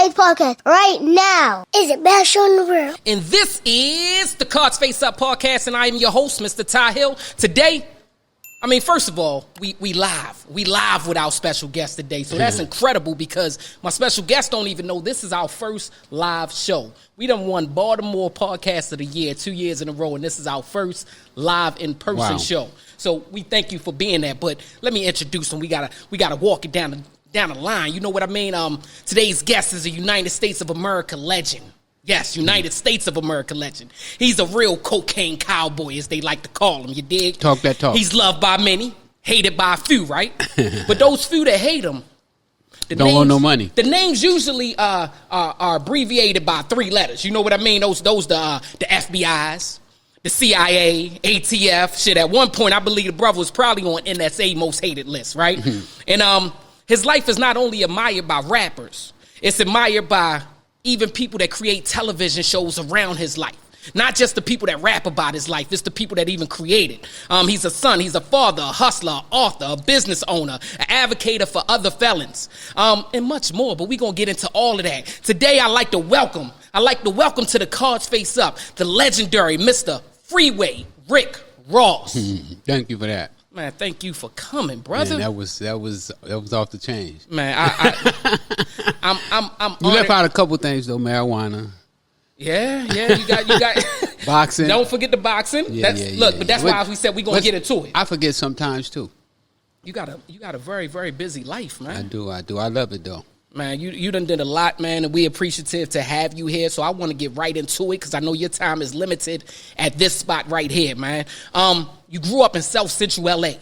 Take podcast right now. Is it best show in the world? And this is the Cards Face Up podcast, and I am your host, Mr. Ty Hill. Today, first of all, we live. We live with our special guest today. So that's incredible because my special guest don't even know this is our first live show. We done won Baltimore Podcast of the Year 2 years in a row, and this is our first live in-person show. So we thank you for being there. But let me introduce him. We gotta walk it down the line. You know what I mean? Today's guest is a United States of America legend. Yes, United States of America legend. He's a real cocaine cowboy, as they like to call him. You dig? Talk that talk. He's loved by many, hated by a few, right? But those few that hate him, don't want no money. The names usually are abbreviated by 3 letters. You know what I mean? Those the FBI's, the C.I.A., ATF. Shit, at one point, I believe the brother was probably on NSA most hated list, right? And his life is not only admired by rappers, it's admired by even people that create television shows around his life. Not just the people that rap about his life, it's the people that even create it. He's a son, he's a father, a hustler, an author, a business owner, an advocate for other felons, and much more. But we're going to get into all of that. Today, I'd like to welcome to the Cards Face Up, the legendary Mr. Freeway Rick Ross. Thank you for that. Man, thank you for coming, brother. Man, that was off the chain. Man, I'm you left out a couple things though, marijuana. Yeah, you got boxing. Don't forget the boxing. Look, but that's why we said we're gonna get into it. I forget sometimes too. You got a very, very busy life, man. I do. I love it though. Man, you done did a lot, man, and we appreciative to have you here. So I want to get right into it because I know your time is limited at this spot right here, man. You grew up in South Central L.A.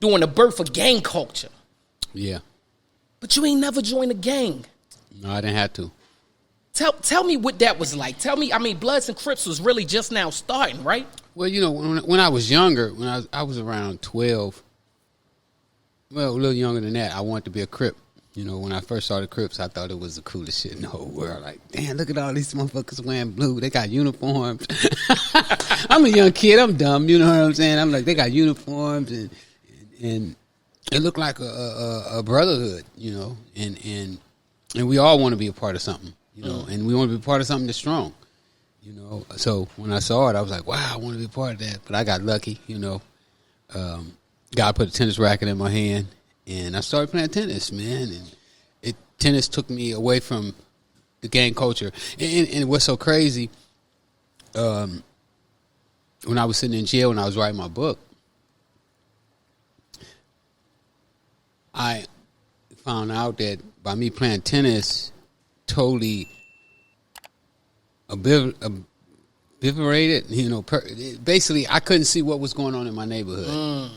during the birth of gang culture. Yeah. But you ain't never joined a gang. No, I didn't have to. Tell me what that was like. Tell me, Bloods and Crips was really just now starting, right? Well, you know, when I was younger, when I was around 12, well, a little younger than that, I wanted to be a Crip. You know, when I first saw the Crips, I thought it was the coolest shit in the whole world. Like, damn, look at all these motherfuckers wearing blue. They got uniforms. I'm a young kid. I'm dumb. You know what I'm saying? I'm like, they got uniforms and it looked like a brotherhood, you know, and we all want to be a part of something, you know, and we want to be a part of something that's strong, you know. So when I saw it, I was like, wow, I want to be a part of that. But I got lucky, you know. God put a tennis racket in my hand. And I started playing tennis, man, and tennis took me away from the gang culture. And what's so crazy, when I was sitting in jail and I was writing my book, I found out that by me playing tennis, totally obliterated, you know, basically I couldn't see what was going on in my neighborhood.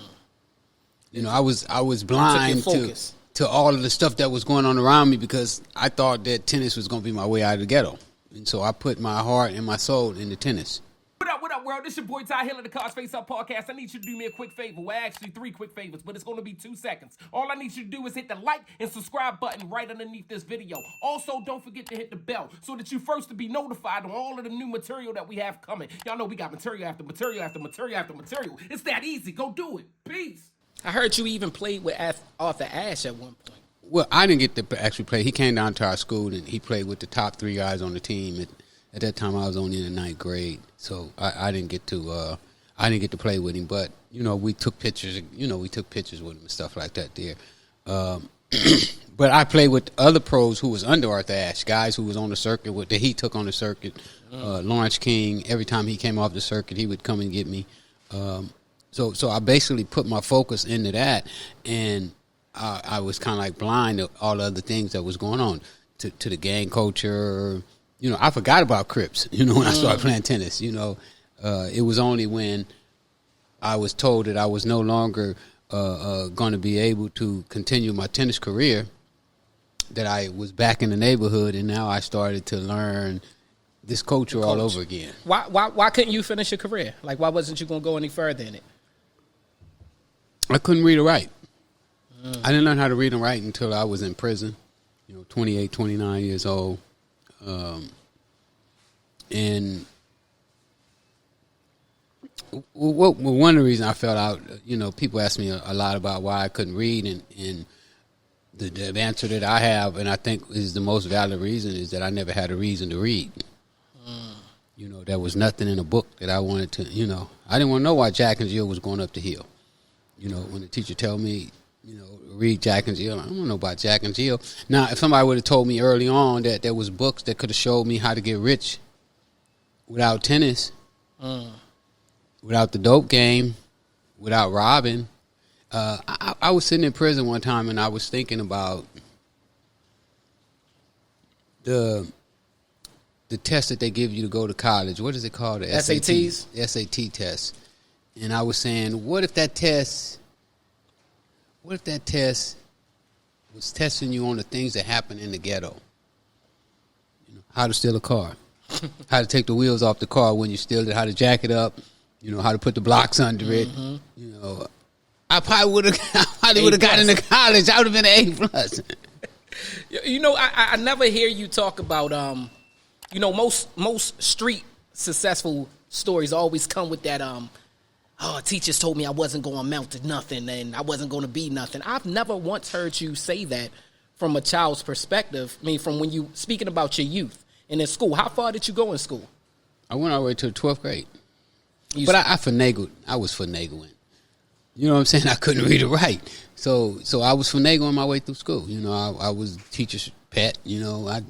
You know, I was blind to all of the stuff that was going on around me because I thought that tennis was going to be my way out of the ghetto. And so I put my heart and my soul into tennis. What up, world? This your boy Ty Hill of the Cards Face Up podcast. I need you to do me a quick favor. Well, actually 3 quick favors, but it's going to be 2 seconds. All I need you to do is hit the like and subscribe button right underneath this video. Also, don't forget to hit the bell so that you first to be notified on all of the new material that we have coming. Y'all know we got material after material after material after material. It's that easy. Go do it. Peace. I heard you even played with Arthur Ashe at one point. Well, I didn't get to actually play. He came down to our school and he played with the top 3 guys on the team. At that time, I was only in the 9th grade, so I didn't get to play with him. But you know, we took pictures. You know, we took pictures with him and stuff like that there. But I played with other pros who was under Arthur Ashe, guys who was on the circuit that he took on the circuit. Lawrence King. Every time he came off the circuit, he would come and get me. So I basically put my focus into that, and I was kind of like blind to all the other things that was going on, to the gang culture. You know, I forgot about Crips, you know, when I started playing tennis. You know, it was only when I was told that I was no longer going to be able to continue my tennis career that I was back in the neighborhood, and now I started to learn this culture all over again. Why couldn't you finish your career? Like, why wasn't you going to go any further in it? I couldn't read or write. I didn't learn how to read and write until I was in prison, you know, 28, 29 years old. And one of the reasons I felt out, you know, people ask me a lot about why I couldn't read, and the answer that I have, and I think is the most valid reason, is that I never had a reason to read. You know, there was nothing in a book that I wanted to, you know. I didn't want to know why Jack and Jill was going up the hill. You know, when the teacher told me, you know, read Jack and Jill, I don't know about Jack and Jill. Now, if somebody would have told me early on that there was books that could have showed me how to get rich without tennis, without the dope game, without robbing. I was sitting in prison one time and I was thinking about the test that they give you to go to college. What is it called? The SATs? SAT test. And I was saying, what if that test was testing you on the things that happen in the ghetto? You know, how to steal a car, how to take the wheels off the car when you steal it, how to jack it up, you know, how to put the blocks under it. You know, I probably would have gotten into college. I would have been an A+. You know, I never hear you talk about you know, most street successful stories always come with that teachers told me I wasn't going to amount to nothing and I wasn't going to be nothing. I've never once heard you say that from a child's perspective. I mean, from when you speaking about your youth and in school. How far did you go in school? I went all the way to the 12th grade. But I finagled. I was finagling. You know what I'm saying? I couldn't read or write. So I was finagling my way through school. You know, I was teacher's pet. You know, I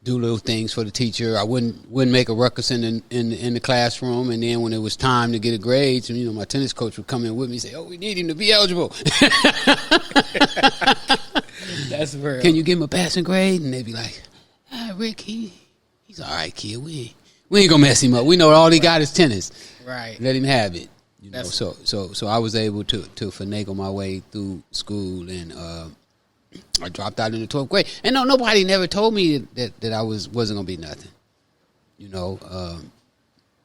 do little things for the teacher. I wouldn't make a ruckus in the classroom, and then when it was time to get a grade, so, you know, my tennis coach would come in with me and say, "Oh, we need him to be eligible." That's real. Can you give him a passing grade? And they'd be like, "Rick, he's all right, kid. We ain't gonna mess him up. We know all he got is tennis. Right. Let him have it." You know, so I was able to finagle my way through school, and I dropped out in the 12th grade. And no, nobody never told me that I wasn't going to be nothing. You know,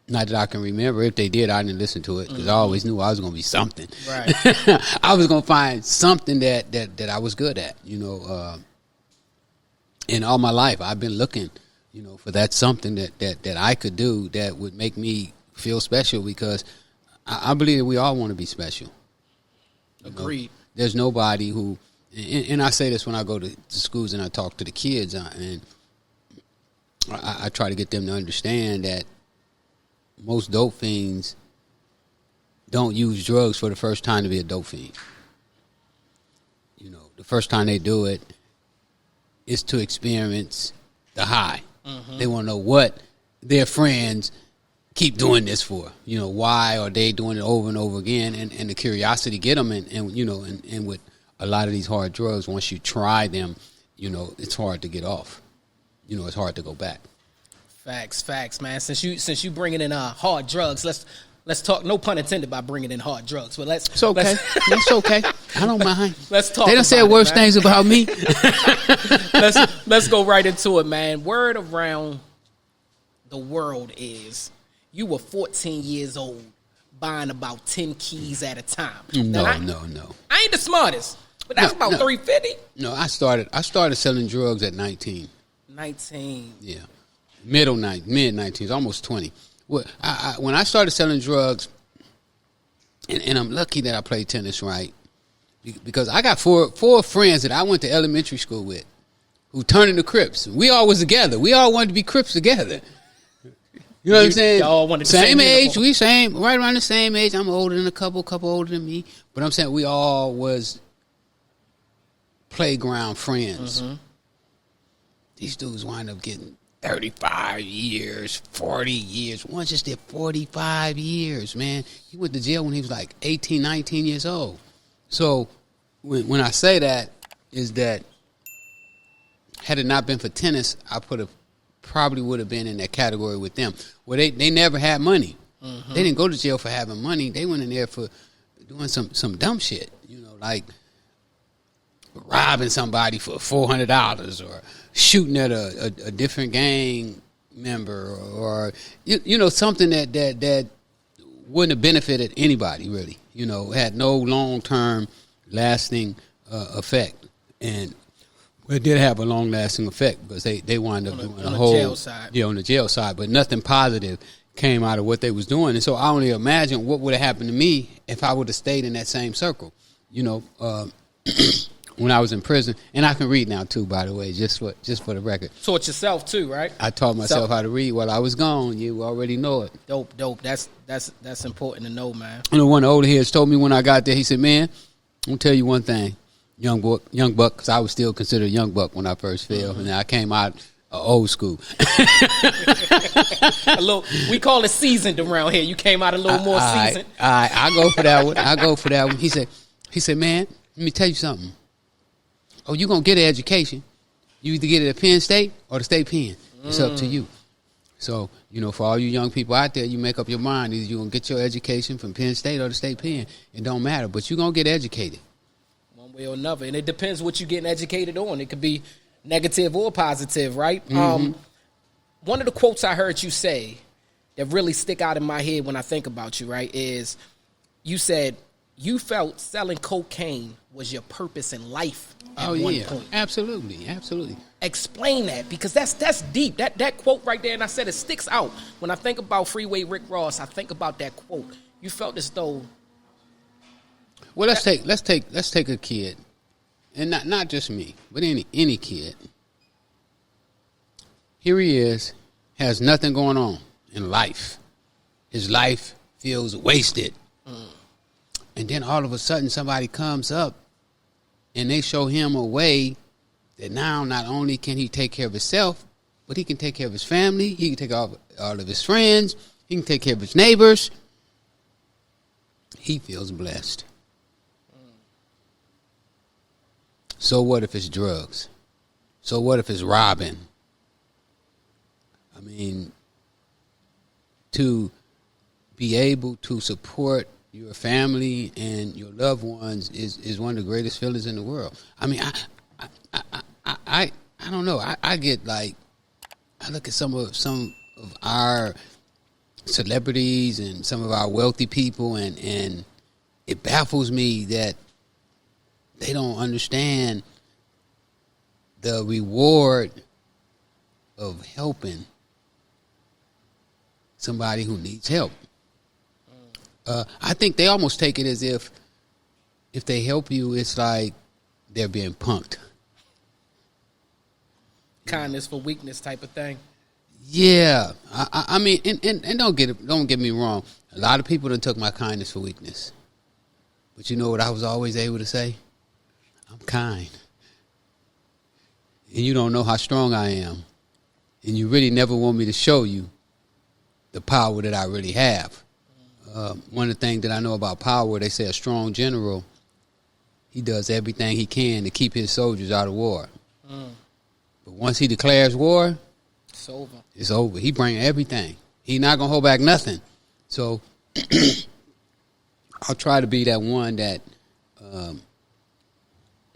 not that I can remember. If they did, I didn't listen to it because I always knew I was going to be something. Right. I was going to find something that I was good at, you know. And all my life, I've been looking, you know, for that something that I could do that would make me feel special, because I believe that we all want to be special. Agreed. Know? There's nobody who... And I say this when I go to schools and I talk to the kids, and I try to get them to understand that most dope fiends don't use drugs for the first time to be a dope fiend. You know, the first time they do it is to experience the high. They want to know what their friends keep doing this for. You know, why are they doing it over and over again? And the curiosity get them, and you know, and with a lot of these hard drugs, once you try them, you know, it's hard to get off. You know, it's hard to go back. Facts, man. Since you bringing in hard drugs, let's talk. No pun intended by bringing in hard drugs, but It's okay. It's okay. I don't mind. Let's talk. They don't say worse things about me. Let's go right into it, man. Word around the world is you were 14 years old buying about 10 keys at a time. No. I ain't the smartest. But that's about $350. No, I started selling drugs at 19. 19. Yeah, mid 19s, almost 20. When I started selling drugs, and I'm lucky that I played tennis right, because I got four friends that I went to elementary school with, who turned into Crips. We all was together. We all wanted to be Crips together. You know what I'm saying? Y'all wanted the same age. uniform. Right around the same age. I'm older than a couple older than me. But I'm saying we all was playground friends. These dudes wind up getting 35 years, 40 years. One just did 45 years, man. He went to jail when he was like 18, 19 years old. So when I say that, is that had it not been for tennis, I probably would have been in that category with them, where they never had money. They didn't go to jail for having money. They went in there for doing some dumb shit, you know, like robbing somebody for $400 or shooting at a different gang member, or you know, something that wouldn't have benefited anybody really. You know, had no long-term lasting effect. And it did have a long-lasting effect because they wound up doing a whole jail side. Yeah, on the jail side, but nothing positive came out of what they was doing. And so I only imagine what would have happened to me if I would have stayed in that same circle. You know, when I was in prison, and I can read now too, by the way, just for the record. Taught yourself too, right? I taught myself how to read while I was gone. You already know it. Dope. That's important to know, man. You know, one of the older heads told me when I got there, he said, "Man, I'm gonna tell you one thing, young buck, because I was still considered a young buck when I first fell, and I came out old school. We call it seasoned around here. You came out a little more seasoned. I go for that one. He said, man, let me tell you something. Oh, you gonna get an education. You either get it at Penn State or the state pen. It's up to you. So, you know, for all you young people out there, you make up your mind. Either you're going to get your education from Penn State or the state pen. It don't matter, but you're going to get educated. One way or another. And it depends what you're getting educated on. It could be negative or positive, right? Mm-hmm. One of the quotes I heard you say that really stick out in my head when I think about you, right, is you said you felt selling cocaine was your purpose in life at one point. Absolutely. Explain that, because that's deep. That quote right there, and I said it sticks out. When I think about Freeway Rick Ross, I think about that quote. You felt as though. Well, let's take a kid, and not just me, but any kid. Here he is, has nothing going on in life. His life feels wasted. And then all of a sudden somebody comes up and they show him a way that now not only can he take care of himself, but he can take care of his family, he can take care of all of his friends, he can take care of his neighbors. He feels blessed. So what if it's drugs? So what if it's robbing? I mean, to be able to support your family and your loved ones is one of the greatest feelings in the world. I mean, I don't know. I get like, I look at some of our celebrities and some of our wealthy people, and it baffles me that they don't understand the reward of helping somebody who needs help. I think they almost take it as if they help you, it's like they're being punked. Kindness for weakness type of thing. Yeah, I mean, and don't get me wrong. A lot of people done took my kindness for weakness, but you know what I was always able to say? I'm kind, and you don't know how strong I am, and you really never want me to show you the power that I really have. One of the things that I know about power, they say a strong general, he does everything he can to keep his soldiers out of war. But once he declares war, it's over. It's over. He bring everything. He not going to hold back nothing. So I'll try to be that one that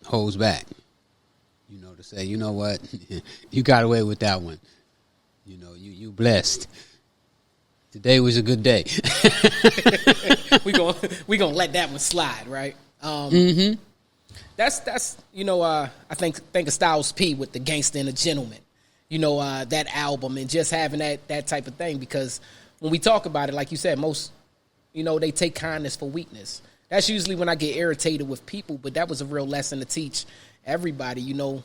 holds back. You know, to say, you know what, you got away with that one. You know, you blessed. Today was a good day. we gonna let that one slide, right? That's you know, I think of Styles P with the Gangsta and the Gentleman, you know, that album, and just having that type of thing, because when we talk about it, like you said, most, you know, they take kindness for weakness. That's usually when I get irritated with people, but that was a real lesson to teach everybody. You know,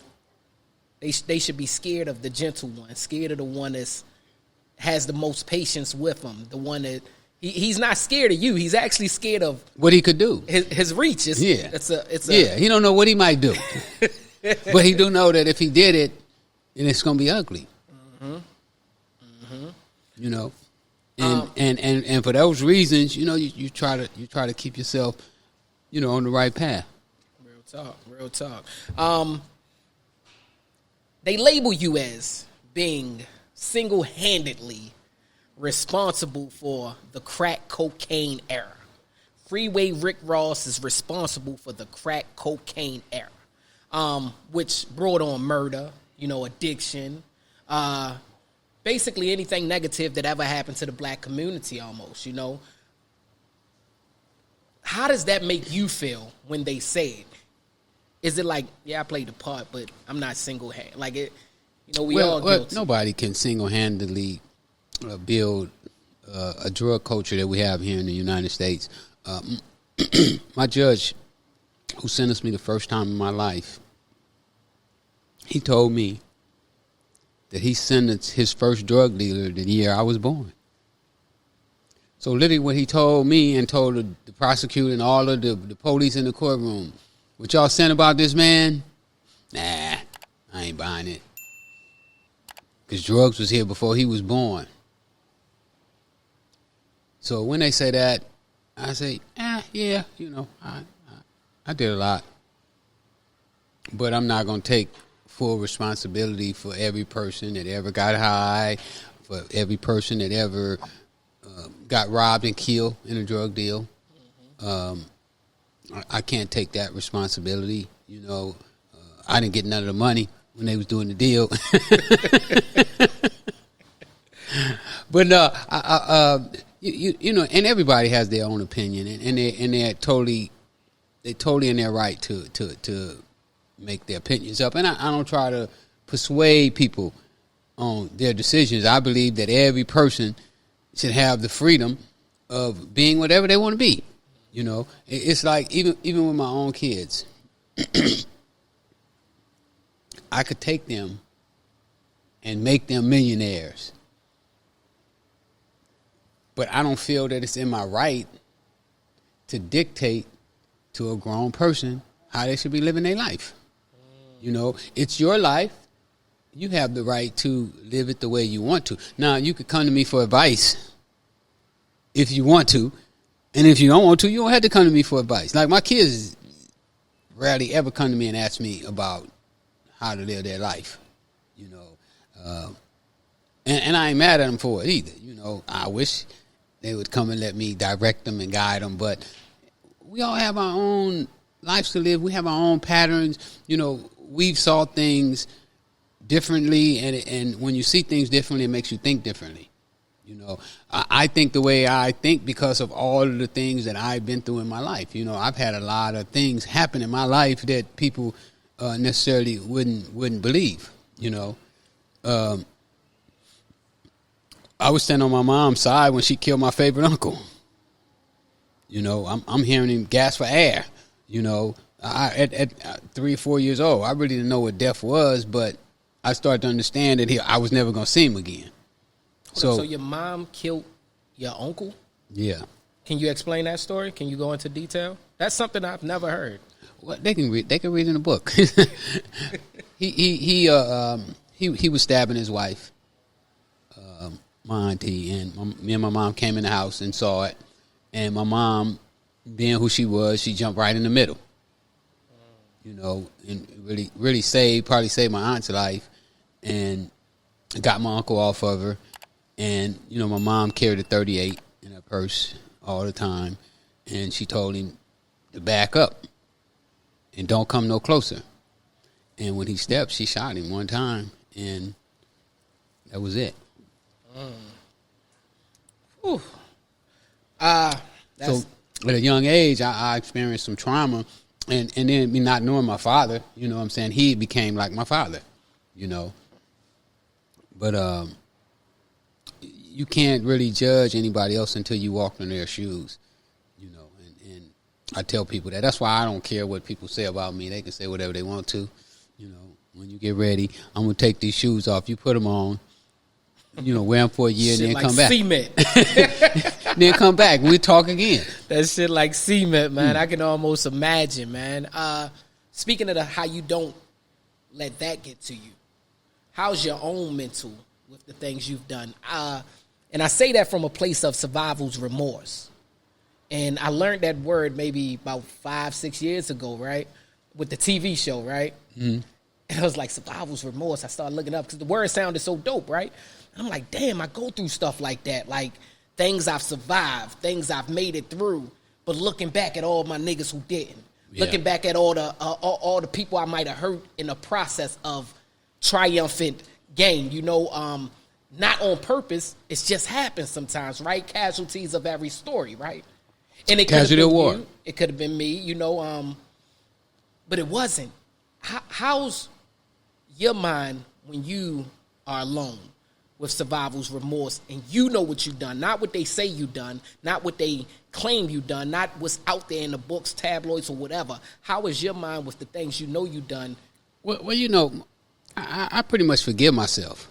they should be scared of the gentle one, scared of the one that's has the most patience with him, the one that he's not scared of you. He's actually scared of what he could do. His reach. He don't know what he might do, but he do know that if he did it, then it's gonna be ugly. You know, and for those reasons, you know, you try to keep yourself, you know, on the right path. Real talk. They label you as being single-handedly responsible for the crack cocaine era. Freeway Rick Ross is responsible for the crack cocaine era, which brought on murder, you know, addiction, basically anything negative that ever happened to the black community almost, you know. How does that make you feel when they say it? Is it like, yeah, I played the part, but I'm not single-handed? Like, it. You know, we all guilty. Nobody can single-handedly build a drug culture that we have here in the United States. My judge who sentenced me the first time in my life, he told me that he sentenced his first drug dealer the year I was born. So literally what he told me and told the prosecutor and all of the police in the courtroom, what y'all saying about this man? Nah, I ain't buying it. Because drugs was here before he was born. So when they say that, I say, yeah, you know, I did a lot. But I'm not going to take full responsibility for every person that ever got high, for every person that ever got robbed and killed in a drug deal. I can't take that responsibility. You know, I didn't get none of the money when they was doing the deal. But no, you know, and everybody has their own opinion, and they're totally in their right to make their opinions up. And I don't try to persuade people on their decisions. I believe that every person should have the freedom of being whatever they want to be. You know, it's like even with my own kids, I could take them and make them millionaires. But I don't feel that it's in my right to dictate to a grown person how they should be living their life. You know, it's your life. You have the right to live it the way you want to. Now, you could come to me for advice if you want to. And if you don't want to, you don't have to come to me for advice. Like, my kids rarely ever come to me and ask me about how to live their life. You know, and I ain't mad at them for it either. You know, I wish they would come and let me direct them and guide them. But we all have our own lives to live. We have our own patterns. You know, we've saw things differently, and when you see things differently, it makes you think differently. You know, I think the way I think because of all of the things that I've been through in my life. You know, I've had a lot of things happen in my life that people necessarily wouldn't believe. You know, I was standing on my mom's side when she killed my favorite uncle. You know, I'm hearing him gasp for air. You know, at 3 or 4 years old, I really didn't know what death was, but I started to understand that I was never going to see him again. So your mom killed your uncle? Yeah. Can you explain that story? Can you go into detail? That's something I've never heard. Well, they can read in the book. He was stabbing his wife, my auntie, and me and my mom came in the house and saw it. And my mom, being who she was, she jumped right in the middle. You know, and really probably saved my aunt's life, and got my uncle off of her. And, you know, my mom carried a .38 in her purse all the time. And she told him to back up and don't come no closer. And when he stepped, she shot him one time. And that was it. So at a young age, I experienced some trauma. And then me not knowing my father, you know what I'm saying, he became like my father, you know. But you can't really judge anybody else until you walk in their shoes, you know. And I tell people that. That's why I don't care what people say about me. They can say whatever they want to. You know, when you get ready, I'm going to take these shoes off. You put them on, you know, wear them for a year and then like come back. Cement. Then come back. We'll talk again. That shit like cement, man. I can almost imagine, man. Speaking of how you don't let that get to you, how's your own mental with the things you've done? And I say that from a place of survival's remorse. And I learned that word maybe about 5-6 years ago, right? With the TV show, right? Mm-hmm. And I was like, survival's remorse. I started looking up because the word sounded so dope, right? And I'm like, damn, I go through stuff like that. Like, things I've survived, things I've made it through. But looking back at all my niggas who didn't. Yeah. Looking back at all the people I might have hurt in the process of triumphant gain, you know, not on purpose. It's just happened sometimes, right? Casualties of every story, right? And it Casualty of war. It could have been me, you know, but it wasn't. How's your mind when you are alone? with survival's remorse, and you know what you've done, not what they say you done, not what they claim you done, not what's out there in the books, tabloids, or whatever. How is your mind with the things you know you done? Well, you know, I pretty much forgive myself,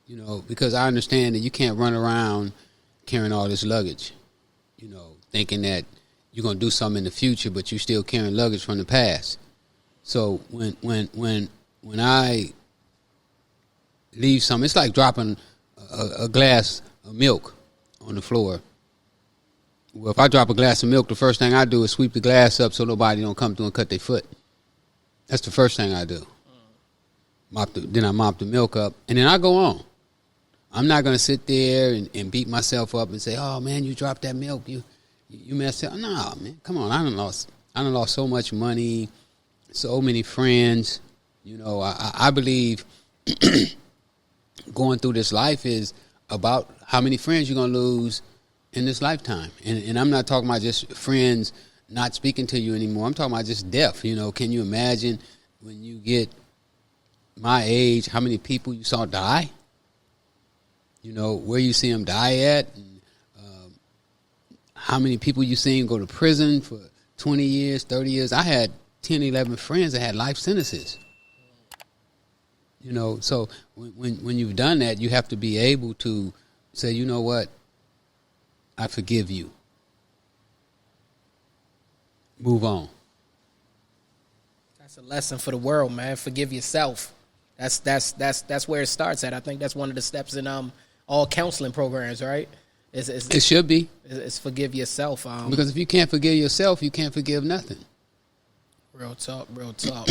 you know, because I understand that you can't run around carrying all this luggage, you know, thinking that you're going to do something in the future, but you're still carrying luggage from the past. So when I leave something, it's like dropping a glass of milk on the floor. Well, if I drop a glass of milk, the first thing I do is sweep the glass up so nobody don't come through and cut their foot. That's the first thing I do. Then I mop the milk up, and then I go on. I'm not going to sit there and beat myself up and say, "Oh man, you dropped that milk, you messed up." No, man, come on. I done lost so much money, so many friends. You know, I believe going through this life is about how many friends you're going to lose in this lifetime. And I'm not talking about just friends not speaking to you anymore. I'm talking about just death. You know, can you imagine when you get my age, how many people you saw die? You know, where you see them die at, and how many people you seen go to prison for 20 years, 30 years. I had 10, 11 friends that had life sentences. You know, so when you've done that, you have to be able to say, you know what, I forgive you. Move on. That's a lesson for the world, man. Forgive yourself. That's where it starts at. I think that's one of the steps in all counseling programs, right? It should be. It's forgive yourself. Because if you can't forgive yourself, you can't forgive nothing. Real talk, real talk.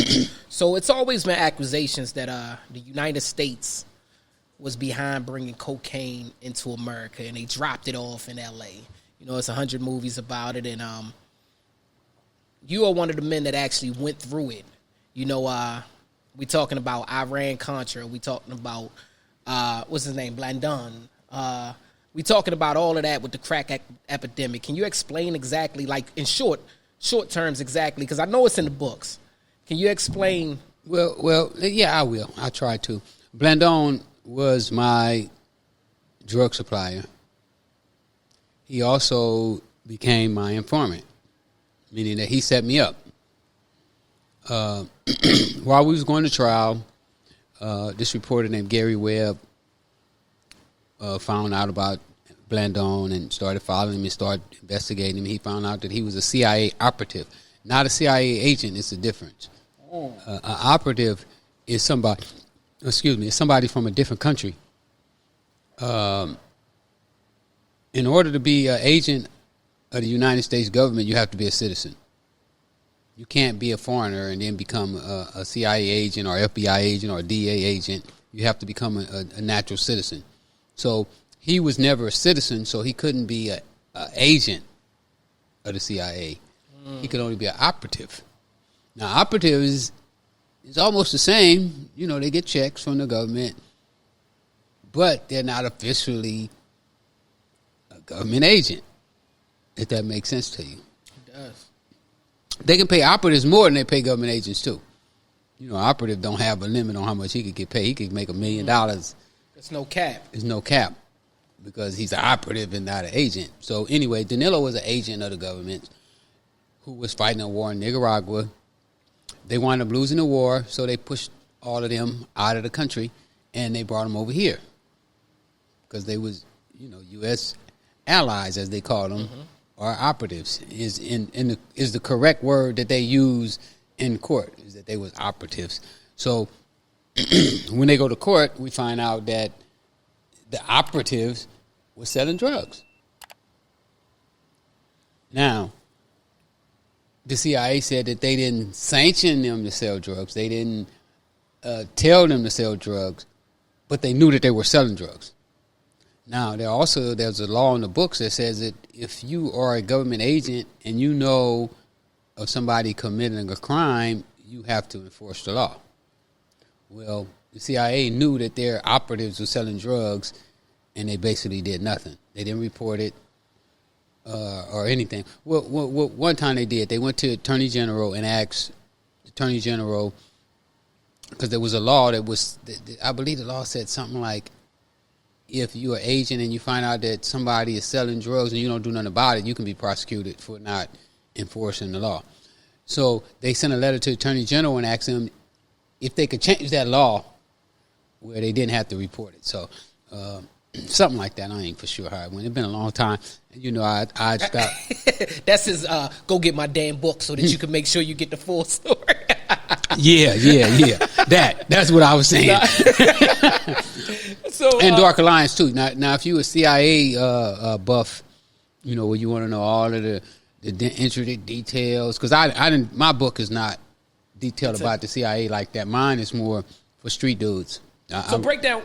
So it's always been accusations that the United States was behind bringing cocaine into America, and they dropped it off in L.A. You know, it's 100 movies about it, and you are one of the men that actually went through it. You know, we talking about Iran-Contra. We talking about, what's his name, Blandon. We talking about all of that with the crack epidemic. Can you explain exactly, like in short terms exactly, because I know it's in the books. Can you explain? Well, yeah, I will. I'll try to. Blandon was my drug supplier. He also became my informant, meaning that he set me up. While we was going to trial, this reporter named Gary Webb found out about Blandon and started following him and started investigating him. He found out that he was a C.I.A. operative, not a C.I.A. agent. It's a difference. An operative is somebody from a different country. In order to be an agent of the United States government, you have to be a citizen. You can't be a foreigner and then become a CIA agent or FBI agent or a DA agent. You have to become a natural citizen. So he was never a citizen, so he couldn't be an agent of the CIA. He could only be an operative. Now, operative is almost the same. You know, they get checks from the government, but they're not officially a government agent, if that makes sense to you. It does. They can pay operatives more than they pay government agents, too. You know, operative don't have a limit on how much he could get paid. He could make $1 million. There's no cap. There's no cap because he's an operative and not an agent. So anyway, Danilo was an agent of the government who was fighting a war in Nicaragua. They wound up losing the war, so they pushed all of them out of the country, and they brought them over here because they was, you know, U.S. allies, as they call them, or operatives is the correct word that they use in court, is that they was operatives. So when they go to court, we find out that the operatives were selling drugs. Now, the CIA said that they didn't sanction them to sell drugs. They didn't tell them to sell drugs, but they knew that they were selling drugs. Now, there's a law in the books that says that if you are a government agent and you know of somebody committing a crime, you have to enforce the law. Well, the CIA knew that their operatives were selling drugs, and they basically did nothing. They didn't report it or anything. Well, one time they did. They went to the Attorney General and asked the Attorney General, because there was a law that was, I believe the law said something like, if you're an agent and you find out that somebody is selling drugs and you don't do nothing about it, you can be prosecuted for not enforcing the law. So they sent a letter to the Attorney General and asked them if they could change that law where they didn't have to report it. So something like that. I ain't for sure how it went. It's been a long time. You know, I'd stop. That's his go get my damn book so that you can make sure you get the full story. Yeah. That's what I was saying. So and Dark Alliance too. Now, if you a CIA buff, you know, where you want to know all of the intricate details, because I didn't. My book is not detailed about the CIA like that. Mine is more for street dudes. So break down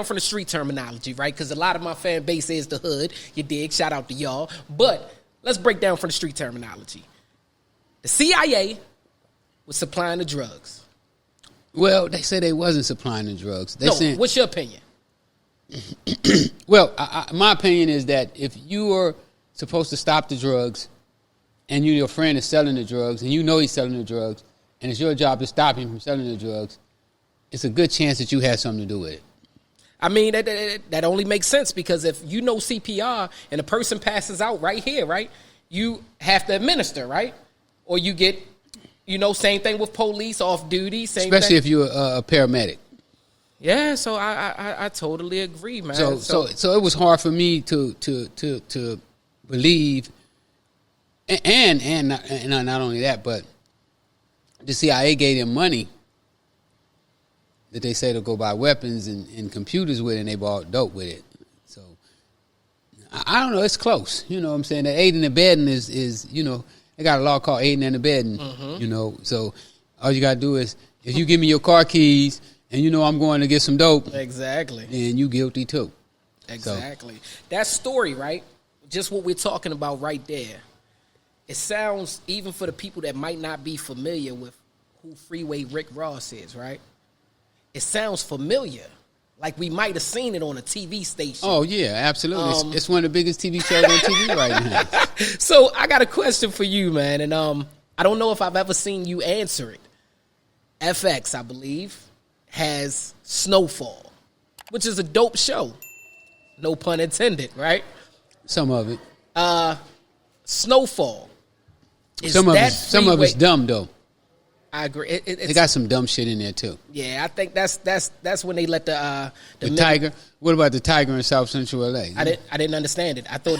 from the street terminology, right? Because a lot of my fan base is the hood. You dig? Shout out to y'all. But let's break down from the street terminology. The CIA was supplying the drugs. Well, they said they wasn't supplying the drugs. What's your opinion? Well, my opinion is that if you are supposed to stop the drugs and your friend is selling the drugs and you know he's selling the drugs and it's your job to stop him from selling the drugs, it's a good chance that you had something to do with it. I mean, that only makes sense because if you know CPR and a person passes out right here, right, you have to administer, right? Or you get, you know, same thing with police, off duty, same especially thing. If you're a paramedic. Yeah, so I totally agree, man. So it was hard for me to believe, and not only that, but the CIA gave them money that they say to go buy weapons and computers with, and they bought dope with it. So I don't know. It's close. You know what I'm saying? That aiding and abetting is you know, they got a law called aiding and abetting. You know, so all you got to do is, if you give me your car keys and you know I'm going to get some dope, exactly, then you guilty too. Exactly. So, that story, right? Just what we're talking about right there. It sounds, even for the people that might not be familiar with who Freeway Rick Ross is, right? It sounds familiar. Like we might have seen it on a TV station. Oh, yeah, absolutely. It's one of the biggest TV shows on TV right now. So I got a question for you, man. And I don't know if I've ever seen you answer it. FX, I believe, has Snowfall, which is a dope show. No pun intended, right? Some of it. Snowfall. Some of it's dumb, though. I agree. They got some dumb shit in there too. Yeah, I think that's when they let the tiger. What about the tiger in South Central LA? I didn't understand it. I thought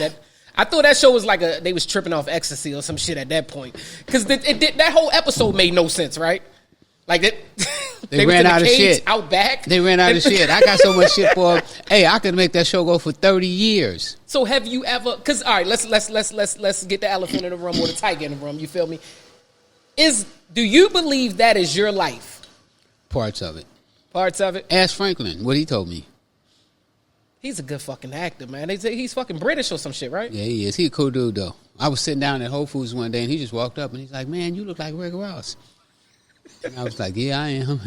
that show was like they was tripping off ecstasy or some shit at that point, because that whole episode made no sense, right? Like they ran out of shit out back. They ran out of shit. I got so much shit for. Hey, I could make that show go for 30 years. So have you ever? Because all right, let's get the elephant in the room or the tiger in the room. You feel me? Do you believe that is your life? Parts of it. Parts of it? Ask Franklin what he told me. He's a good fucking actor, man. He's fucking British or some shit, right? Yeah, he is. He a cool dude, though. I was sitting down at Whole Foods one day, and he just walked up, and he's like, man, you look like Rick Ross. And I was like, yeah, I am.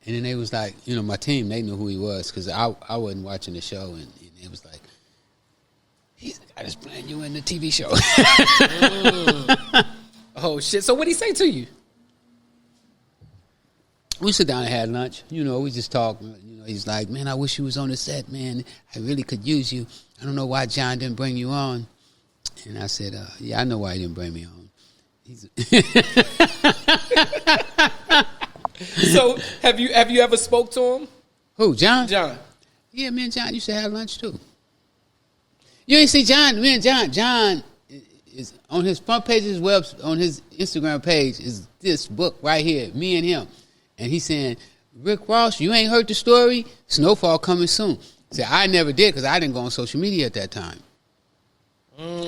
And then they was like, you know, my team, they knew who he was, because I wasn't watching the show, and it was like, he's the guy that's playing you in the TV show. Oh, shit. So what'd he say to you? We sit down and had lunch. You know, we just talk. You know, he's like, man, I wish you was on the set, man. I really could use you. I don't know why John didn't bring you on. And I said, yeah, I know why he didn't bring me on. So have you ever spoke to him? Who, John? John. Yeah, me and John used to have lunch, too. You ain't see John? Me and John is on his front page of his on his Instagram page is this book right here, me and him. And he's saying, Rick Ross, you ain't heard the story? Snowfall coming soon. I said, I never did, because I didn't go on social media at that time.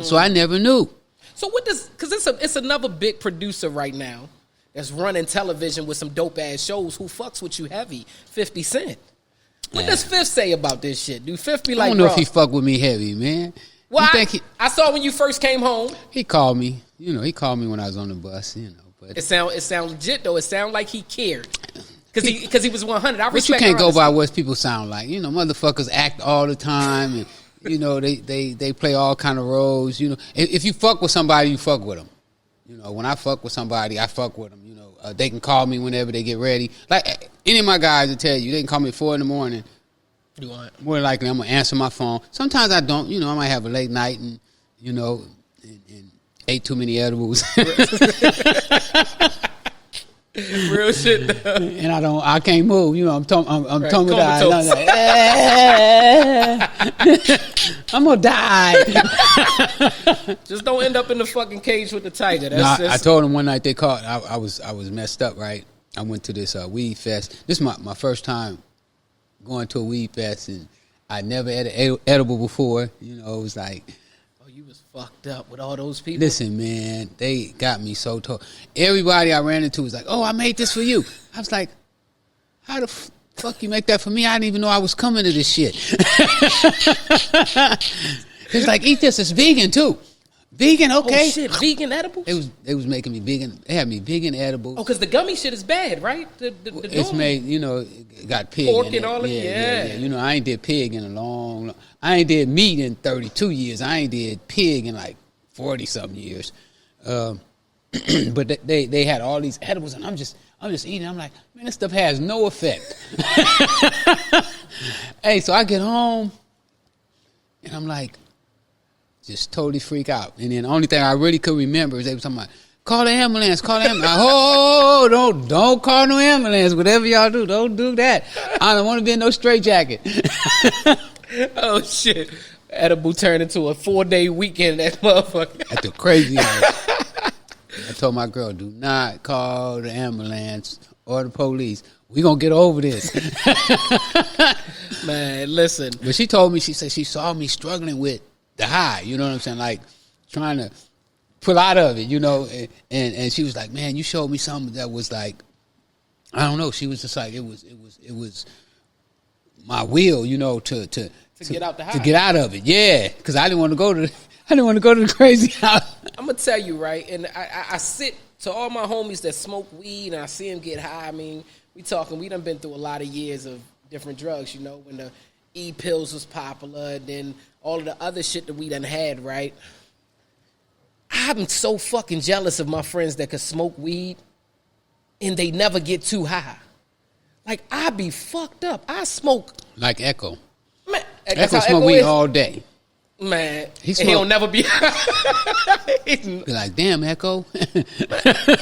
So I never knew. So what does, because it's another big producer right now that's running television with some dope ass shows who fucks with you heavy, 50 Cent. What does Fifth say about this shit? Do Fifth be like, I don't know if he fuck with me heavy, man. Well, I saw when you first came home. He called me. You know, he called me when I was on the bus, you know. But it sound legit, though. It sound like he cared. Because he was 100. I respect. But you can't go by what people sound like. You know, motherfuckers act all the time, and you know they play all kind of roles. You know, if you fuck with somebody, you fuck with them. You know, when I fuck with somebody, I fuck with them. You know, they can call me whenever they get ready. Like any of my guys will tell you, they can call me at 4 a.m. You want? More likely, I'm gonna answer my phone. Sometimes I don't. You know, I might have a late night and and ate too many edibles. Real shit, though. And I can't move. You know, I'm Right. tongue died. I'm gonna die. Just don't end up in the fucking cage with the tiger. I told them one night they called. I was messed up. Right. I went to this weed fest. This is my first time going to a weed fest, and I never had an edible before. You know, it was like. You was fucked up with all those people. Listen, man, they got me so told. Everybody I ran into was like, "Oh, I made this for you." I was like, "How the fuck you make that for me? I didn't even know I was coming to this shit." It's like, eat this. It's vegan too. Vegan, okay? Oh shit, vegan edibles. They was making me vegan. They had me vegan edibles. Oh, because the gummy shit is bad, right? It's made, it got pig pork in and it. all of it. Yeah. You know, I ain't did pig in a long. I ain't did meat in 32 years. I ain't did pig in like 40 something years. But they had all these edibles, and I'm just eating. I'm like, man, this stuff has no effect. Hey, so I get home, and I'm like, just totally freak out. And then the only thing I really could remember is they were talking about, call the ambulance, call the ambulance. Oh, don't call no ambulance. Whatever y'all do, don't do that. I don't want to be in no straitjacket. Oh shit! Edible turned into a 4-day weekend. That motherfucker. At the crazy house. I told my girl, do not call the ambulance or the police. We gonna get over this. Man, listen. But she told me, she said she saw me struggling with the high. You know what I'm saying? Like trying to pull out of it. And she was like, man, you showed me something that was like, I don't know. She was just like, it was my will, to get out the high. To get out of it, yeah. Because I didn't want to go to the crazy house. I'm gonna tell you, right, and I sit to all my homies that smoke weed, and I see them get high. I mean, we done been through a lot of years of different drugs, when the E-pills was popular, and then all of the other shit that we done had, right? I'm so fucking jealous of my friends that could smoke weed, and they never get too high. Like, I be fucked up. I smoke. Like Echo. Man, Echo smoke weed all day. Man, he'll never be Be like, damn, Echo.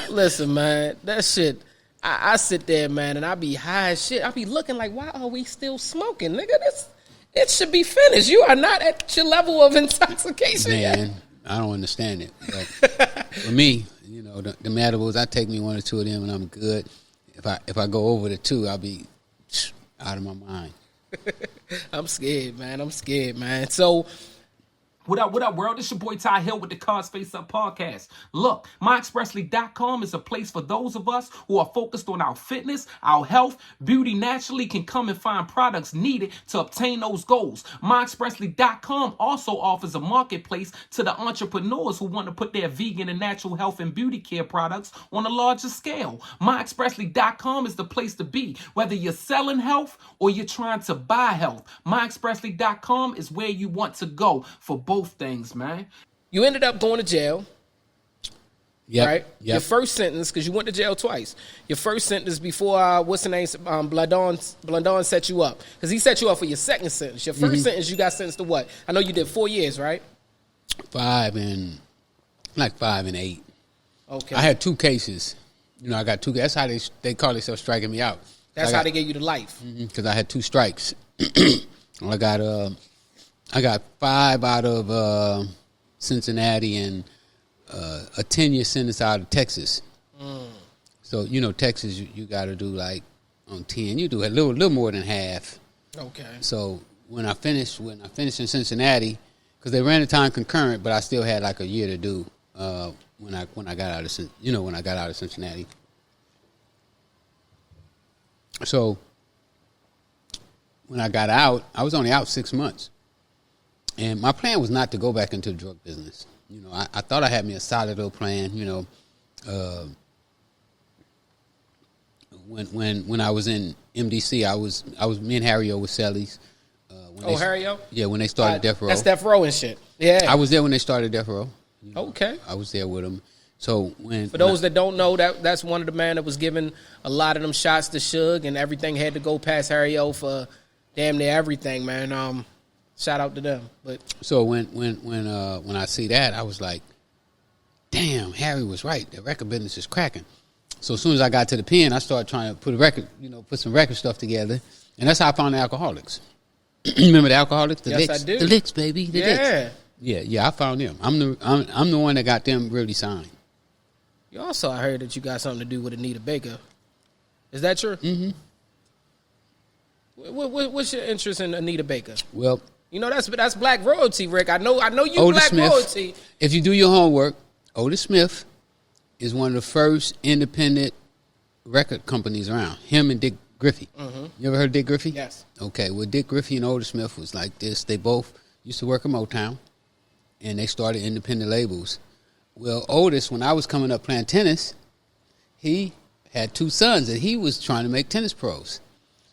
Listen, man, that shit, I sit there, man, and I be high as shit. I be looking like, why are we still smoking? Nigga, it should be finished. You are not at your level of intoxication man, yet. I don't understand it. But for me, the edibles, I take me 1 or 2 of them and I'm good. If I go over the 2, I'll be out of my mind. I'm scared, man. So, what up, world? It's your boy Ty Hill with the Cards Face Up podcast. Look, myexpressly.com is a place for those of us who are focused on our fitness, our health. Beauty naturally can come and find products needed to obtain those goals. myexpressly.com also offers a marketplace to the entrepreneurs who want to put their vegan and natural health and beauty care products on a larger scale. myexpressly.com is the place to be, whether you're selling health or you're trying to buy health. myexpressly.com is where you want to go for both things, man. You ended up going to jail. Yep. Right? Yep. Your first sentence, because you went to jail twice. Your first sentence before, what's the name? Blandon set you up. Because he set you up for your second sentence. Your first sentence, you got sentenced to what? I know you did 4 years, right? 5 and 8. Okay. I had 2 cases. I got 2. That's how they call themselves striking me out. That's how they gave you the life. Because I had 2 strikes. I got 5 out of Cincinnati and a 10-year sentence out of Texas. So Texas, you got to do like on 10. You do a little more than half. Okay. So when I finished in Cincinnati, because they ran the time concurrent, but I still had like a year to do when I got out of Cincinnati. So when I got out, I was only out 6 months. And my plan was not to go back into the drug business. I thought I had me a solid little plan. When I was in MDC, I was me and Harry O with Sellies. Harry O? Yeah, when they started Death Row. That's Death Row and shit. Yeah. I was there when they started Death Row. Okay. I was there with them. So for those that don't know, that's one of the men that was giving a lot of them shots to Suge, and everything had to go past Harry O for damn near everything, man. Shout out to them. But so when I see that, I was like, damn, Harry was right. The record business is cracking. So as soon as I got to the pen, I started trying to put some record stuff together, and that's how I found the Alcoholics. Remember the Alcoholics? The yes, Licks. I do. The Licks, baby. The Licks. Yeah. I found them. I'm the one that got them really signed. You also, I heard that you got something to do with Anita Baker. Is that true? Mm-hmm. What's your interest in Anita Baker? Well, you know that's black royalty, Rick. I know you Otis black Smith, royalty. If you do your homework, Otis Smith is one of the first independent record companies around. Him and Dick Griffey. Mm-hmm. You ever heard of Dick Griffey? Yes. Okay, well, Dick Griffey and Otis Smith was like this. They both used to work at Motown, and they started independent labels. Well, Otis, when I was coming up playing tennis, he had 2 sons that he was trying to make tennis pros.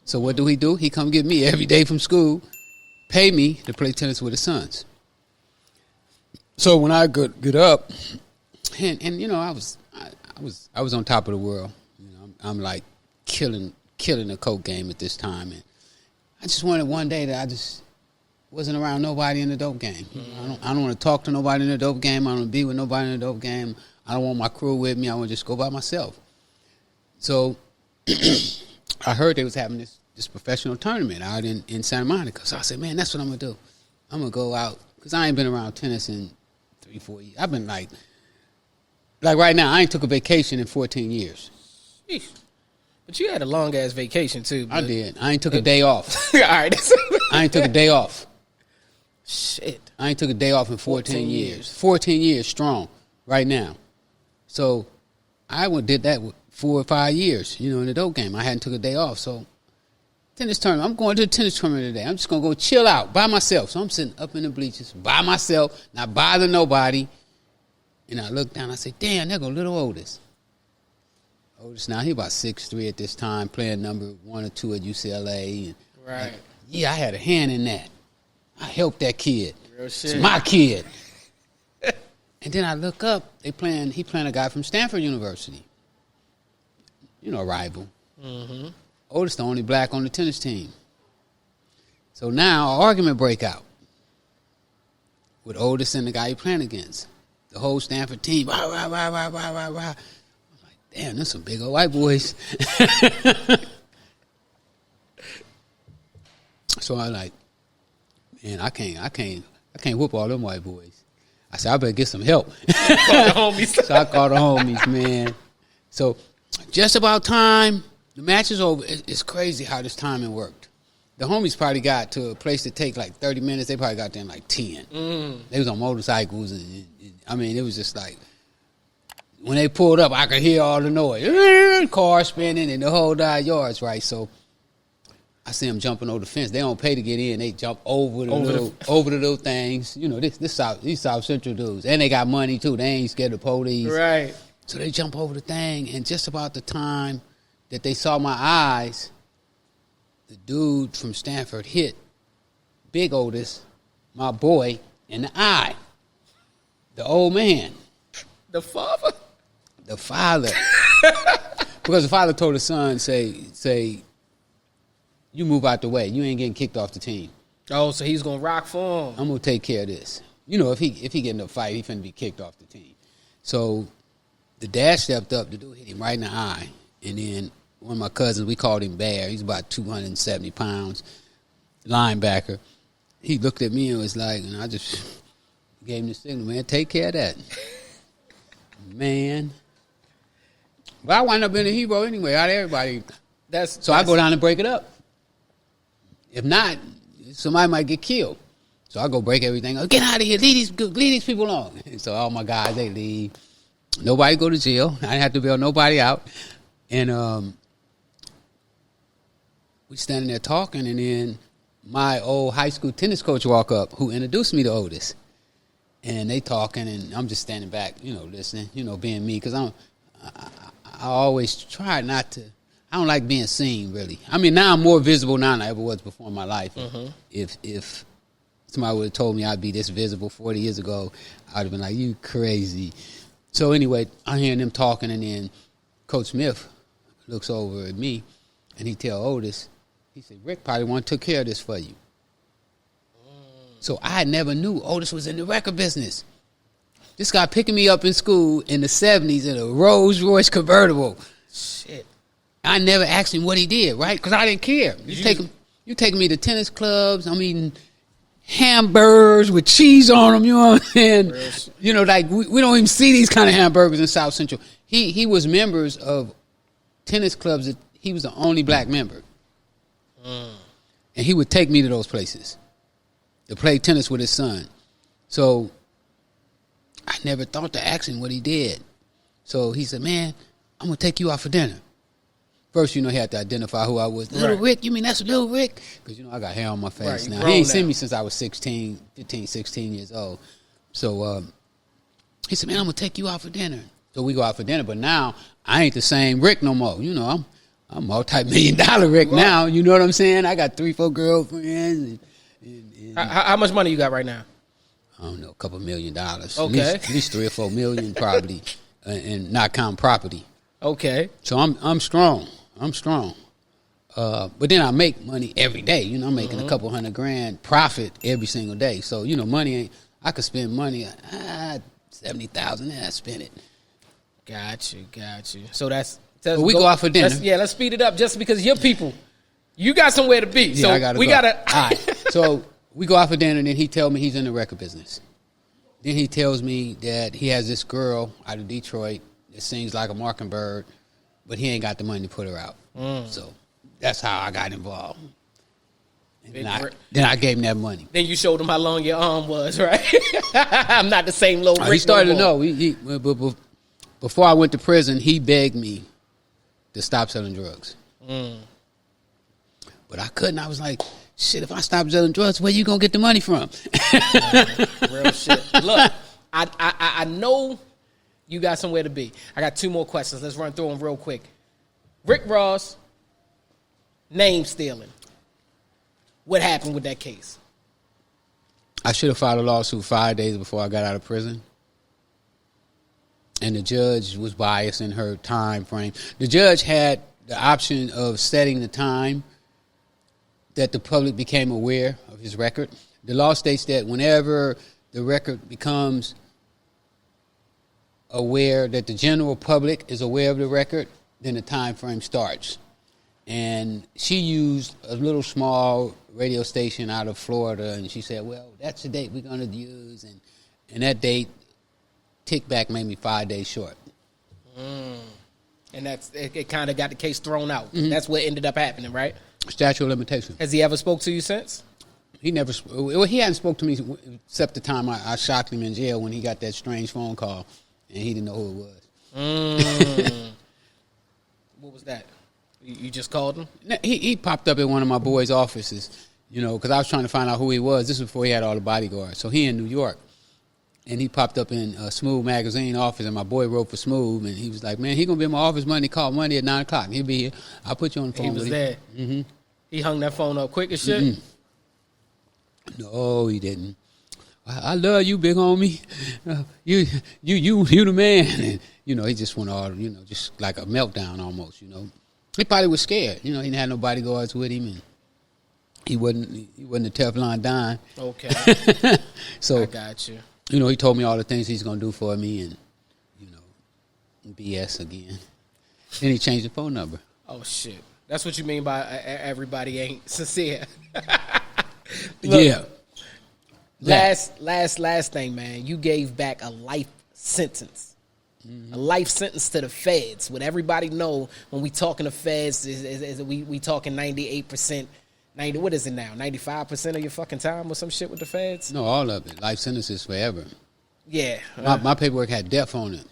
So what do? He come get me every day from school, pay me to play tennis with his sons. So when I get up, and you know, I was on top of the world. You know, I'm like killing the coke game at this time, and I just wanted one day that I just wasn't around nobody in the dope game. Mm-hmm. I don't want to talk to nobody in the dope game. I don't want to be with nobody in the dope game. I don't want my crew with me. I want to just go by myself. So I heard they was having this professional tournament out in Santa Monica. So I said, man, that's what I'm going to do. I'm going to go out, because I ain't been around tennis in 3-4 years. I've been like right now, I ain't took a vacation in 14 years. Sheesh. But you had a long-ass vacation, too. I did. I ain't took a day off. All right. I ain't took a day off. Shit. I ain't took a day off in 14 years. 14 years strong right now. So I did that with 4 or 5 years, you know, in the dope game. I hadn't took a day off. So tennis tournament. I'm going to the tennis tournament today. I'm just going to go chill out by myself. So I'm sitting up in the bleachers by myself, not bothering nobody. And I look down, I say, damn, there go little Otis. Otis now, he about 6'3" at this time, playing number 1 or 2 at UCLA. And right. Yeah, I had a hand in that. I helped that kid. Real shit. It's my kid. And then I look up, he playing a guy from Stanford University. You know, a rival. Mm-hmm. Otis the only black on the tennis team. So now an argument break out with Otis and the guy he playing against. The whole Stanford team, rah, rah, rah, rah, rah, rah, rah. I'm like, damn, there's some big old white boys. So I'm like, man, I can't whoop all them white boys. I said, I better get some help. Call the homies. So I called the homies, man. So just about time, the match is over. It's crazy how this timing worked. The homies probably got to a place to take like 30 minutes. They probably got there in like 10. They was on motorcycles. And I mean, it was just like, when they pulled up, I could hear all the noise. Car spinning and the whole 9 yards, right? So I see them jumping over the fence. They don't pay to get in. They jump over the little things. You know, these South Central dudes. And they got money, too. They ain't scared of police. Right. So they jump over the thing, and just about the time that they saw my eyes, the dude from Stanford hit Big Otis, my boy, in the eye. The old man. The father? The father. Because the father told his son, say, you move out the way. You ain't getting kicked off the team. Oh, so he's going to rock for him. I'm going to take care of this. You know, if he get in a fight, he finna be kicked off the team. So the dad stepped up. The dude hit him right in the eye. And then one of my cousins, we called him Bear. He's about 270 pounds, linebacker. He looked at me and was like, and I just gave him the signal, man, take care of that. Man. But I wind up being a hero anyway, out of everybody. So I go down and break it up. If not, somebody might get killed. So I go break everything up. Get out of here. Leave these people alone. And so all my guys, they leave. Nobody go to jail. I didn't have to bail nobody out. And we standing there talking, and then my old high school tennis coach walk up, who introduced me to Otis. And they talking, and I'm just standing back, you know, listening, you know, being me. Because I always try not to. I don't like being seen, really. I mean, now I'm more visible now than I ever was before in my life. Mm-hmm. If somebody would have told me I'd be this visible 40 years ago, I would have been like, you crazy. So anyway, I'm hearing them talking, and then Coach Smith looks over at me, and he tell Otis, He said, Rick probably took care of this for you. So I never knew Otis was in the record business. This guy picking me up in school in the 70s in a Rolls Royce convertible. Shit. I never asked him what he did, right? Because I didn't care. You taking me to tennis clubs. I'm eating hamburgers with cheese on them, you know what I'm saying? You know, like we don't even see these kind of hamburgers in South Central. He was members of tennis clubs. That he was the only black member. And he would take me to those places to play tennis with his son. So I never thought to ask him what he did. So he said, man, I'm going to take you out for dinner. First, you know, he had to identify who I was. Little Rick, you mean that's Little Rick? Because, you know, I got hair on my face now. He ain't seen me since I was 15, 16 years old. So he said, man, I'm going to take you out for dinner. So we go out for dinner. But now I ain't the same Rick no more. You know, I'm multi-million-dollar Rick now. You know what I'm saying? I got 3-4 girlfriends. How much money you got right now? I don't know, a couple $1 million. Okay. At least 3 or 4 million probably, and not counting property. Okay. So I'm strong. But then I make money every day. You know, I'm making a couple $100,000 profit every single day. So, you know, money ain't, I could spend money, $70,000, I spend it. Got you. So we go out for dinner. Let's speed it up just because your people, you got somewhere to be. Yeah, so I gotta we go. got to. All right. So we go out for dinner, and then he tells me he's in the record business. Then he tells me that he has this girl out of Detroit that sings like a mockingbird, but he ain't got the money to put her out. So that's how I got involved. And then I gave him that money. Then you showed him how long your arm was, right? I'm not the same little Rick. He started to know. Before I went to prison, he begged me to stop selling drugs. But I couldn't. I was like, shit, if I stop selling drugs, where you going to get the money from? Real shit. Look, I know you got somewhere to be. I got 2 more questions. Let's run through them real quick. Rick Ross, name stealing. What happened with that case? I should have filed a lawsuit 5 days before I got out of prison. And the judge was biased in her time frame. The judge had the option of setting the time that the public became aware of his record. The law states that whenever the record becomes aware, that the general public is aware of the record, then the time frame starts. And she used a little small radio station out of Florida, and she said, well, that's the date we're going to use. And that date ticked back maybe 5 days short. And it kind of got the case thrown out. That's what ended up happening, right? Statute of limitations. Has he ever spoke to you since? He never. Well, he hadn't spoke to me except the time I shocked him in jail when he got that strange phone call, and he didn't know who it was. What was that? You just called him? He popped up at one of my boys' offices, you know, because I was trying to find out who he was. This was before he had all the bodyguards. So he in New York. And he popped up in a Smooth magazine office, and my boy wrote for Smooth, and he was like, man, he going to be in my office Monday, call Monday at 9 o'clock. He'll be here. I'll put you on the phone. He was there. He hung that phone up quick as shit? No, he didn't. I love you, big homie. You the man. And, you know, he just went all, you know, just like a meltdown almost, you know. He probably was scared. You know, he didn't have no bodyguards with him, and he wasn't a Teflon Don. Okay. So I got you. You know, he told me all the things he's going to do for me, and, you know, BS again. Then he changed the phone number. Oh, shit. That's what you mean by everybody ain't sincere. Look, yeah. Last thing, man. You gave back a life sentence. A life sentence to the feds. What everybody know when we talking to feds is we talking 98%. What is it now? 95% of your fucking time or some shit with the feds? No, all of it. Life sentences forever. Yeah. My paperwork had death on it.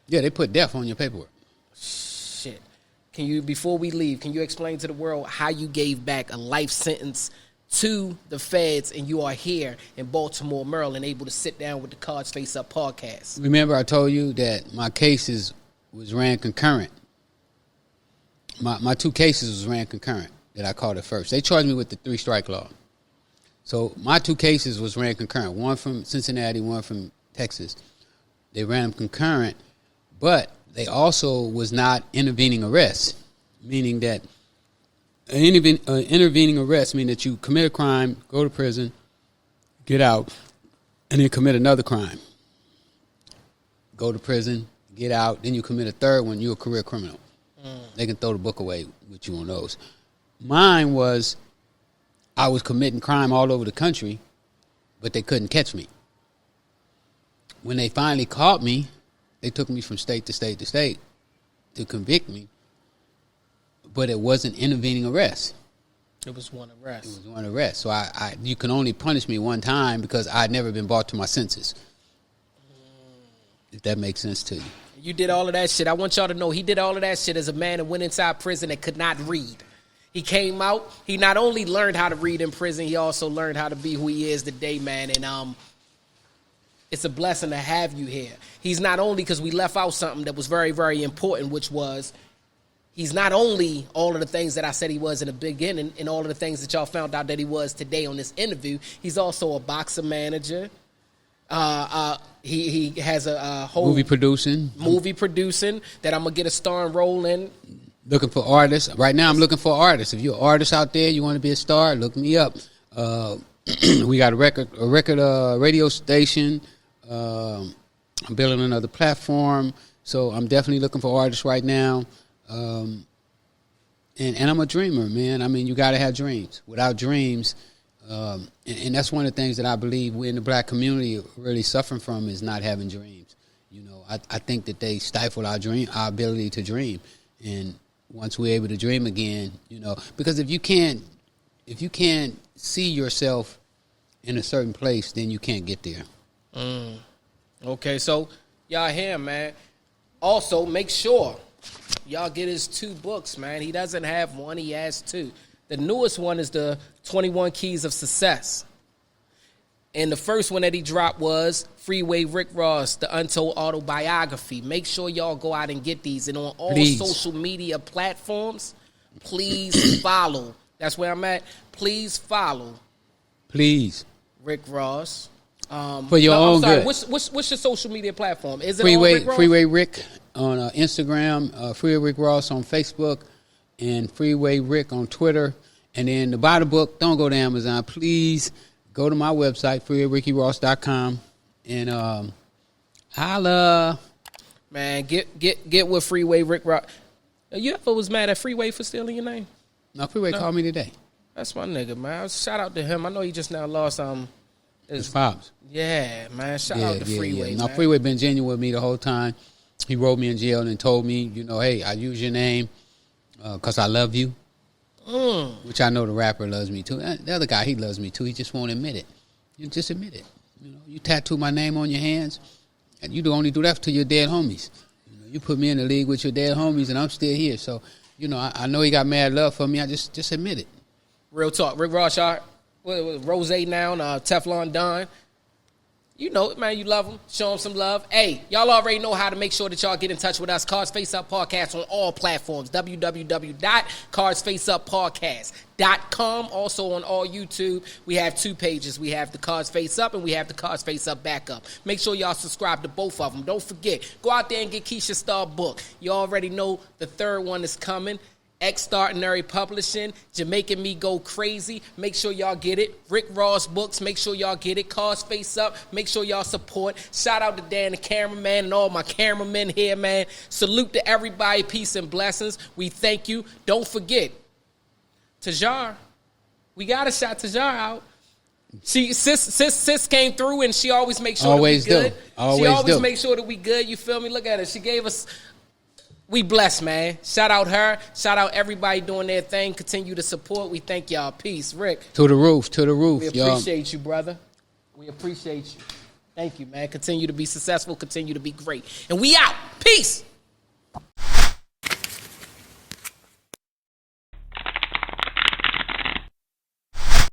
Yeah, they put death on your paperwork. Shit. Before we leave, can you explain to the world how you gave back a life sentence to the feds and you are here in Baltimore, Maryland, able to sit down with the Cards Face Up podcast? Remember I told you that my cases was ran concurrent. My 2 cases was ran concurrent that I called it first. They charged me with the 3-strike law. So my 2 cases was ran concurrent. One from Cincinnati, one from Texas. They ran them concurrent, but they also was not intervening arrests, meaning that intervening arrest means that you commit a crime, go to prison, get out, and then commit another crime. Go to prison, get out, then you commit a third one, you're a career criminal. They can throw the book away with you on those. Mine was, I was committing crime all over the country, but they couldn't catch me. When they finally caught me, they took me from state to state to state to convict me, but it wasn't intervening arrest. It was one arrest. It was one arrest. So you can only punish me one time because I'd never been brought to my senses. If that makes sense to you. You did all of that shit. I want y'all to know he did all of that shit as a man that went inside prison that could not read. He came out. He not only learned how to read in prison, he also learned how to be who he is today, man. And it's a blessing to have you here. He's not only, because we left out something that was very, very important, which was he's not only all of the things that I said he was in the beginning and all of the things that y'all found out that he was today on this interview. He's also a boxer manager. He has a whole movie producing that I'm gonna get a starring role in. Looking for artists right now. I'm looking for artists. If you're an artist out there, you want to be a star, look me up. We got a record radio station. I'm building another platform, so I'm definitely looking for artists right now. And I'm a dreamer, man. I mean, you got to have dreams. Without dreams. And that's one of the things that I believe we in the black community are really suffering from is not having dreams. You know, I think that they stifle our ability to dream. And once we're able to dream again, you know, because if you can't see yourself in a certain place, then you can't get there. Okay, so y'all hear, man. Also, make sure y'all get his 2 books, man. He doesn't have one, he has 2. The newest one is the 21 Keys of Success. And the first one that he dropped was Freeway Rick Ross, the Untold Autobiography. Make sure y'all go out and get these. And on all social media platforms, please follow. That's where I'm at. Please follow. Please. Rick Ross. For your own good. What's your social media platform? Is it Freeway, on Rick Ross? Freeway Rick on Instagram, Freeway Rick Ross on Facebook, and Freeway Rick on Twitter. And then to buy the book, don't go to Amazon. Please go to my website, freewayrickyross.com, and holla. Man, get with Freeway Rick Ross. You ever was mad at Freeway for stealing your name? No, Freeway called me today. That's my nigga, man. Shout out to him. I know he just now lost his pops. Yeah, man. Shout out to Freeway. Yeah. No, Freeway been genuine with me the whole time. He wrote me in jail and told me, you know, hey, I use your name because I love you. Which I know the rapper loves me too. The other guy, he loves me too. He just won't admit it. You just admit it. You know, you tattoo my name on your hands, and you only do that to your dead homies. You know, you put me in the league with your dead homies, and I'm still here. So, you know, I know he got mad love for me. I just admit it. Real talk. Rick Ross, Rose now, Teflon Don. You know it, man. You love them. Show them some love. Hey, y'all already know how to make sure that y'all get in touch with us. Cards Face Up Podcast on all platforms. www.cardsfaceuppodcast.com. Also on all YouTube. We have 2 pages. We have the Cards Face Up and we have the Cards Face Up Backup. Make sure y'all subscribe to both of them. Don't forget, go out there and get Keisha Star book. You already know the 3rd one is coming. Extraordinary Publishing, Jamaican Me Go Crazy. Make sure y'all get it. Rick Ross books, make sure y'all get it. Cards Face Up, make sure y'all support. Shout out to Dan, the cameraman, and all my cameramen here, man. Salute to everybody. Peace and blessings. We thank you. Don't forget, Tajar. We got to shout Tajar out. Sis came through, and she always makes sure that we good. She always makes sure that we good. You feel me? Look at her. She gave us... We blessed, man. Shout out her. Shout out everybody doing their thing. Continue to support. We thank y'all. Peace. Rick. To the roof, We appreciate you, brother. We appreciate you. Thank you, man. Continue to be successful. Continue to be great. And we out. Peace.